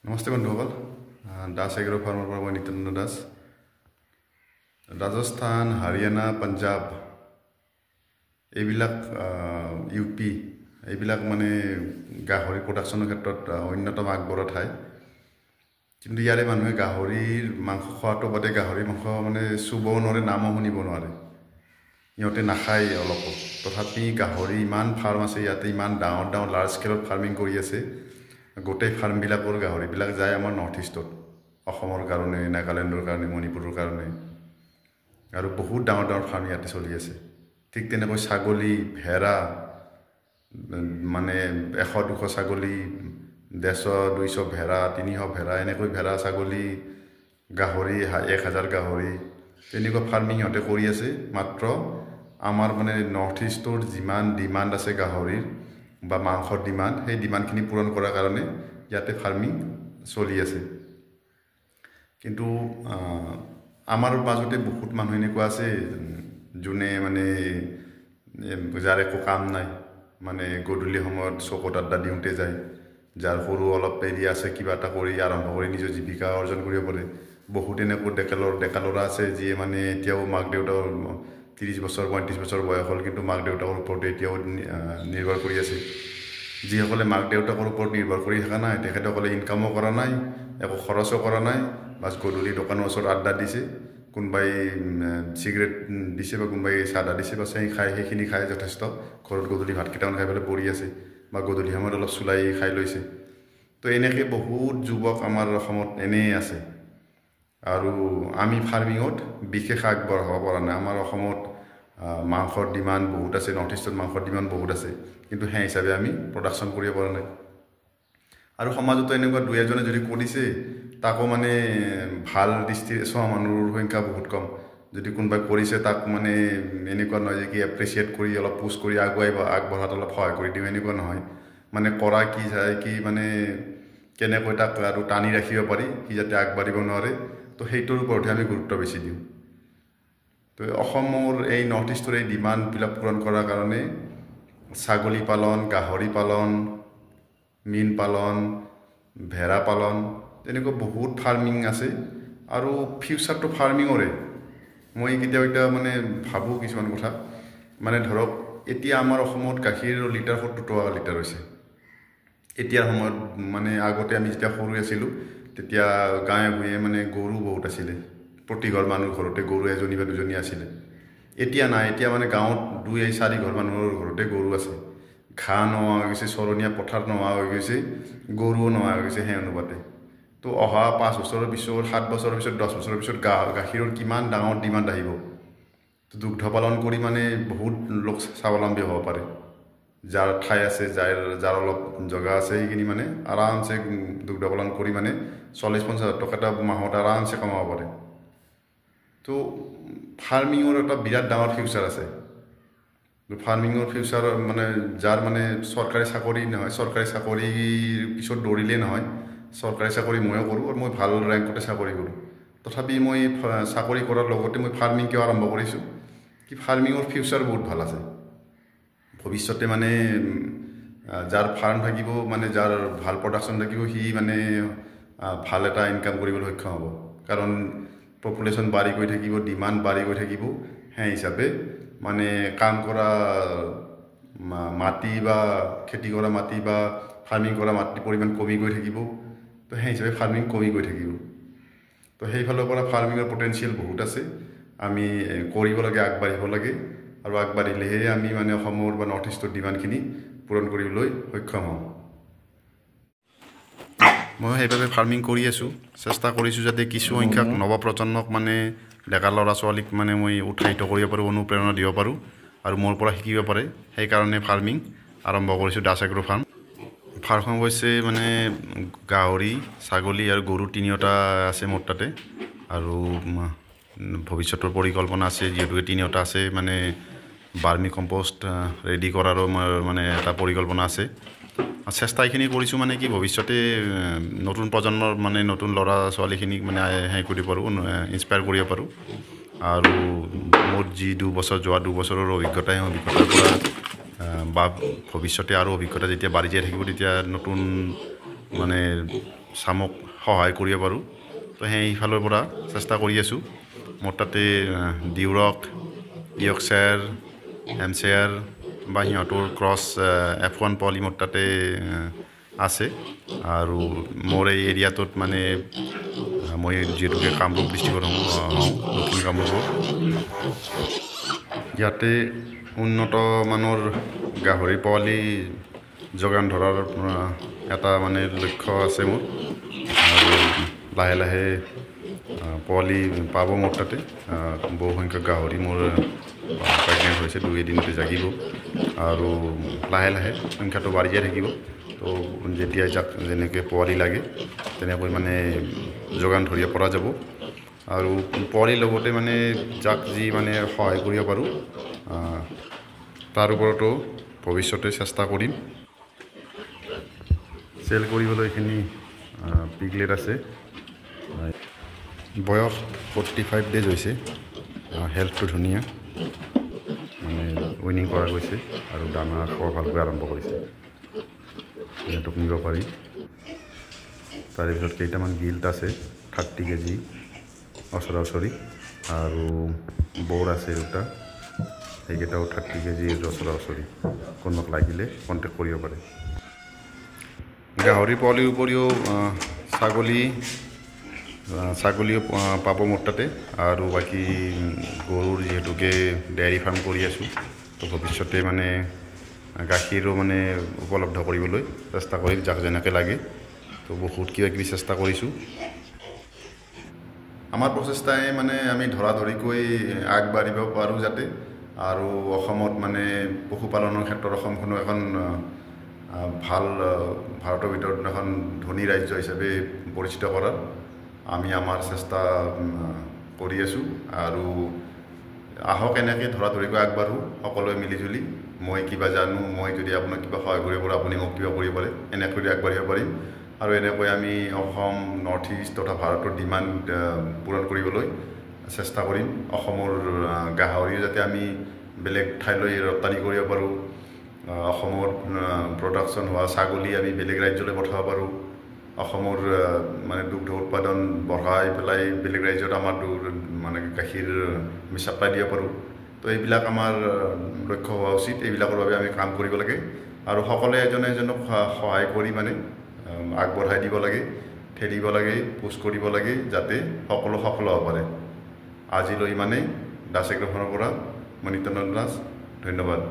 নমস্তে বন্ধুসকল দাস এগ্ৰ ফাৰ্মৰ পৰা মই নিত্যানন্দ দাস ৰাজস্থান হাৰিয়ানা পঞ্জাব এইবিলাক ইউপি এইবিলাক মানে গাহৰি প্ৰডাকশ্যনৰ ক্ষেত্ৰত অন্যতম আগবঢ়া ঠাই কিন্তু ইয়াৰে মানুহে গাহৰিৰ মাংস খোৱাটো বাদে গাহৰি মাংস মানে চুবও নোৱাৰে নামো শুনিব নোৱাৰে ইহঁতে নাখায় অলপ তথাপি গাহৰি ইমান ফাৰ্ম আছে ইয়াতে ইমান ডাঙৰ ডাঙৰ লাৰ্জ স্কেলত ফাৰ্মিং কৰি আছে গোটেই ফাৰ্মবিলাকৰ গাহৰিবিলাক যায় আমাৰ নৰ্থ ইষ্টত অসমৰ কাৰণে নাগালেণ্ডৰ কাৰণে মণিপুৰৰ কাৰণে আৰু বহুত ডাঙৰ ডাঙৰ ফাৰ্ম ইয়াতে চলি আছে ঠিক তেনেকৈ ছাগলী ভেড়া মানে 100-200 ছাগলী 150-200 ভেড়া 300 ভেড়া এনেকৈ ভেড়া ছাগলী গাহৰি 1000 গাহৰি তেনেকুৱা ফাৰ্মিং সিহঁতে কৰি আছে মাত্ৰ আমাৰ মানে নৰ্থ ইষ্টৰ যিমান ডিমাণ্ড আছে গাহৰিৰ বা মাংসৰ ডিমাণ্ড সেই ডিমাণ্ডখিনি পূৰণ কৰাৰ কাৰণে ইয়াতে ফাৰ্মিং চলি আছে কিন্তু আমাৰ মাজতে বহুত মানুহ এনেকুৱা আছে যোনে মানে যাৰ একো কাম নাই মানে গধূলি সময়ত চকত আড্ডা দিওঁতে যায় যাৰ সৰু অলপ এৰিয়া আছে কিবা এটা কৰি আৰম্ভ কৰি নিজৰ জীৱিকা অৰ্জন কৰিব পাৰে বহুত এনেকুৱা ডেকালৰা আছে যিয়ে মানে এতিয়াও মাক দেউতাকৰ 30 বছৰ 35 বছৰ বয়স হ'ল কিন্তু মাক দেউতাকৰ ওপৰতে এতিয়াও নিৰ্ভৰ কৰি আছে যিসকলে মাক দেউতাকৰ ওপৰত নিৰ্ভৰ কৰি থকা নাই তেখেতসকলে ইনকামো কৰা নাই একো খৰচো কৰা নাই বাছ গধূলি দোকানৰ ওচৰত আড্ডা দিছে কোনোবাই চিগাৰেট দিছে বা কোনোবাই চাদা দিছে বা সেইখিনি খাই যথেষ্ট ঘৰত গধূলি ভাত কেইটামান খাই পেলাই পৰি আছে বা গধূলি সময়ত অলপ চুলাই খাই লৈছে তো এনেকৈ বহুত যুৱক আমাৰ অসমত এনেই আছে আৰু আমি ফাৰ্মিঙত বিশেষ আগবঢ়াব পৰা নাই আমাৰ অসমত মাংসৰ ডিমাণ্ড বহুত আছে নৰ্থ ইষ্টত মাংসৰ ডিমাণ্ড বহুত আছে কিন্তু সেই হিচাপে আমি প্ৰডাকশ্যন কৰিব পৰা নাই আৰু সমাজতো এনেকুৱা দুই এজনে যদি কৰিছে তাকো মানে ভাল দৃষ্টিৰে চোৱা মানুহৰ সংখ্যা বহুত কম যদি কোনোবাই কৰিছে তাক মানে এনেকুৱা নহয় যে কি এপ্ৰিচিয়েট কৰি অলপ পুছ কৰি আগবঢ়াত অলপ সহায় কৰি দিওঁ এনেকুৱা নহয় মানে কৰা কি যায় কি মানে কেনেকৈ তাক আৰু টানি ৰাখিব পাৰি সি যাতে আগবাঢ়িব নোৱাৰে তো সেইটোৰ ওপৰতহে আমি গুৰুত্ব বেছি দিওঁ তো অসমৰ এই নৰ্থ ইষ্টৰ এই ডিমাণ্ডবিলাক পূৰণ কৰাৰ কাৰণে ছাগলী পালন গাহৰি পালন মীন পালন ভেড়া পালন তেনেকুৱা বহুত ফাৰ্মিং আছে আৰু ফিউচাৰটো ফাৰ্মিঙৰে মই কেতিয়াবা মানে ভাবোঁ কিছুমান কথা মানে ধৰক এতিয়া আমাৰ অসমত গাখীৰৰ লিটাৰ 70 টকা লিটাৰ হৈছে এতিয়াৰ সময়ত মানে আগতে আমি যেতিয়া সৰু আছিলোঁ তেতিয়া গাঁৱে ভূঞে মানে গৰু বহুত আছিলে প্ৰতি ঘৰ মানুহৰ ঘৰতে গৰু এজনী বা দুজনী আছিলে এতিয়া নাই এতিয়া মানে গাঁৱত 2-4 ঘৰ মানুহৰ ঘৰতে গৰু আছে ঘাঁহ নোহোৱা হৈ গৈছে চৰণীয়া পথাৰ নোহোৱা হৈ গৈছে গৰুও নোহোৱা হৈ গৈছে সেই অনুপাতে তো অহা 5 বছৰৰ পিছত 7 বছৰৰ পিছত 10 বছৰৰ পিছত গাখীৰৰ কিমান ডাঙৰ ডিমাণ্ড আহিব তো দুগ্ধ পালন কৰি মানে বহুত লোক স্বাৱলম্বী হ'ব পাৰে যাৰ ঠাই আছে যাৰ অলপ জগা আছে সেইখিনি মানে আৰামছে দুগ্ধ পালন কৰি মানে 40-50 টকা এটা মাহত আৰামছে কমাব পাৰে তো ফাৰ্মিঙৰ এটা বিৰাট ডাঙৰ ফিউচাৰ আছে ফাৰ্মিঙৰ ফিউচাৰ মানে যাৰ মানে চৰকাৰী চাকৰি নহয় চৰকাৰী চাকৰিৰ পিছত দৌৰিলেই নহয় চৰকাৰী চাকৰি ময়ো কৰোঁ আৰু মই ভাল ৰেংকতে চাকৰি কৰোঁ তথাপি মই চাকৰি কৰাৰ লগতে মই ফাৰ্মিং কিয় আৰম্ভ কৰিছোঁ কি ফাৰ্মিঙৰ ফিউচাৰ বহুত ভাল আছে ভৱিষ্যতে মানে যাৰ ফাৰ্ম থাকিব মানে যাৰ ভাল প্ৰডাকশ্যন থাকিব সি মানে ভাল এটা ইনকাম কৰিবলৈ সক্ষম হ'ব কাৰণ পপুলেশ্যন বাঢ়ি গৈ থাকিব ডিমাণ্ড বাঢ়ি গৈ থাকিব সেই হিচাপে মানে কাম কৰা মাটি বা খেতি কৰা মাটি বা ফাৰ্মিং কৰা মাটিৰ পৰিমাণ কমি গৈ থাকিব তো সেই হিচাপে ফাৰ্মিং কমি গৈ থাকিব তো সেইফালৰ পৰা ফাৰ্মিঙৰ পটেঞ্চিয়েল বহুত আছে আমি কৰিব লাগে আগবাঢ়িব লাগে আৰু আগবাঢ়িলেহে আমি মানে অসমৰ বা নৰ্থ ইষ্টৰ ডিমাণ্ডখিনি পূৰণ কৰিবলৈ সক্ষম হ'ম মই সেইভাবে ফাৰ্মিং কৰি আছোঁ চেষ্টা কৰিছোঁ যাতে কিছু সংখ্যক নৱপ্ৰজন্মক মানে ডেকা ল'ৰা ছোৱালীক মানে মই উৎসাহিত কৰিব পাৰোঁ অনুপ্ৰেৰণা দিব পাৰোঁ আৰু মোৰ পৰা শিকিব পাৰে সেইকাৰণে ফাৰ্মিং আৰম্ভ কৰিছোঁ দাস এগ্ৰ ফাৰ্মখন হৈছে মানে গাহৰি ছাগলী আৰু গৰু 3টা আছে মোৰ তাতে আৰু ভৱিষ্যতৰ পৰিকল্পনা আছে যিহেতুকে 3টা আছে মানে বাৰ্মি কম্পোষ্ট ৰেডি কৰাৰো মানে এটা পৰিকল্পনা আছে চেষ্টা এইখিনি কৰিছোঁ মানে কি ভৱিষ্যতে নতুন প্ৰজন্মৰ মানে নতুন ল'ৰা ছোৱালীখিনিক মানে হেৰি কৰিব পাৰোঁ ইনস্পায়াৰ কৰিব পাৰোঁ আৰু মোৰ যি 2 বছৰ যোৱা 2 বছৰৰ অভিজ্ঞতাৰ পৰা বা ভৱিষ্যতে আৰু অভিজ্ঞতা যেতিয়া বাঢ়ি যাই থাকিব তেতিয়া নতুন মানে চামক সহায় কৰিব পাৰোঁ তো সেইফালৰ পৰা চেষ্টা কৰি আছোঁ মোৰ তাতে ডিউৰক ইয়ৰ্কশ্বায়াৰ হেম্পশ্বায়াৰ বা সিহঁতৰ ক্ৰছ F1 পোৱালি মোৰ তাতে আছে আৰু মোৰ এই এৰিয়াটোত মানে মই যিহেতুকে কামৰূপ ডিষ্ট্ৰিক্টত হওঁ দক্ষিণ কামৰূপত ইয়াতে উন্নত মানৰ গাহৰি পোৱালি যোগান ধৰাৰ এটা মানে লক্ষ্য আছে মোৰ আৰু লাহে লাহে পোৱালি পাব মোৰ তাতে বহুসংখ্যক গাহৰি মোৰ প্ৰেগনেণ্ট হৈছে 2 এদিনতে জাগিব আৰু লাহে লাহে সংখ্যাটো বাঢ়িয়ে থাকিব তো যেতিয়া যাক যেনেকৈ পোৱালি লাগে তেনেকৈ মানে যোগান ধৰিব পৰা যাব আৰু পোৱালিৰ লগতে মানে যাক যি মানে সহায় কৰিব পাৰোঁ তাৰ ওপৰতো ভৱিষ্যতে চেষ্টা কৰিম চেল কৰিবলৈ এইখিনি পিগলেট আছে বয়স 45 ডেজ হৈছে হেল্থটো ধুনীয়া মানে উইনিং কৰা গৈছে আৰু দানা খোৱা ভালকৈ আৰম্ভ কৰিছে সিহঁতক নিব পাৰি তাৰে পিছত কেইটামান গিল্ট আছে 30 কেজি ওচৰা-ওচৰি আৰু বৰ আছে দুটা সেইকেইটাও 30 কেজিৰ ওচৰা-ওচৰি কোনোবাক লাগিলে কণ্টেক্ট কৰিব পাৰে গাহৰি পোৱালিৰ উপৰিও ছাগলীও পাব মোৰ তাতে আৰু বাকী গৰুৰ যিহেতুকে ডেয়াৰী ফাৰ্ম কৰি আছোঁ তো ভৱিষ্যতে মানে গাখীৰো মানে উপলব্ধ কৰিবলৈ চেষ্টা কৰিম যাক যেনেকৈ লাগে তো বহুত কিবাকিবি চেষ্টা কৰিছোঁ আমাৰ প্ৰচেষ্টাই মানে আমি ধৰাধৰিকৈ আগবাঢ়িব পাৰোঁ যাতে আৰু অসমত মানে পশুপালনৰ ক্ষেত্ৰত অসমখনো এখন ভাল ভাৰতৰ ভিতৰত এখন ধনী ৰাজ্য হিচাপে পৰিচিত কৰাৰ আমি আমাৰ চেষ্টা কৰি আছোঁ আৰু আহক এনেকৈ ধৰাধৰিকৈ আগবাঢ়োঁ সকলোৱে মিলিজুলি মই কিবা জানো মই যদি আপোনাক কিবা সহায় কৰিব পাৰোঁ আপুনি মোক কিবা কৰিব পাৰে এনেকৈ আগবাঢ়িব পাৰিম আৰু এনেকৈ আমি অসম নৰ্থ ইষ্ট তথা ভাৰতৰ ডিমাণ্ড পূৰণ কৰিবলৈ চেষ্টা কৰিম অসমৰ গাহৰি যাতে আমি বেলেগ ঠাইলৈ ৰপ্তানি কৰিব পাৰোঁ অসমৰ প্ৰডাকশ্যন হোৱা ছাগলী আমি বেলেগ ৰাজ্যলৈ পঠাব পাৰোঁ অসমৰ মানে দুগ্ধ উৎপাদন বঢ়াই পেলাই বেলেগ ৰাজ্যত আমাৰ মানে গাখীৰ আমি ছাপ্লাই দিব পাৰোঁ তো এইবিলাক আমাৰ লক্ষ্য হোৱা উচিত এইবিলাকৰ বাবে আমি কাম কৰিব লাগে আৰু সকলোৱে এজনে এজনক সহায় কৰি মানে আগবঢ়াই দিব লাগে ঠেলিব লাগে পুছ কৰিব লাগে যাতে সকলো সফল হ'ব পাৰে আজিলৈ ইমানেই দাস এগ্ৰ'ফাৰ্মৰ পৰা মই নিত্যানন্দ দাস ধন্যবাদ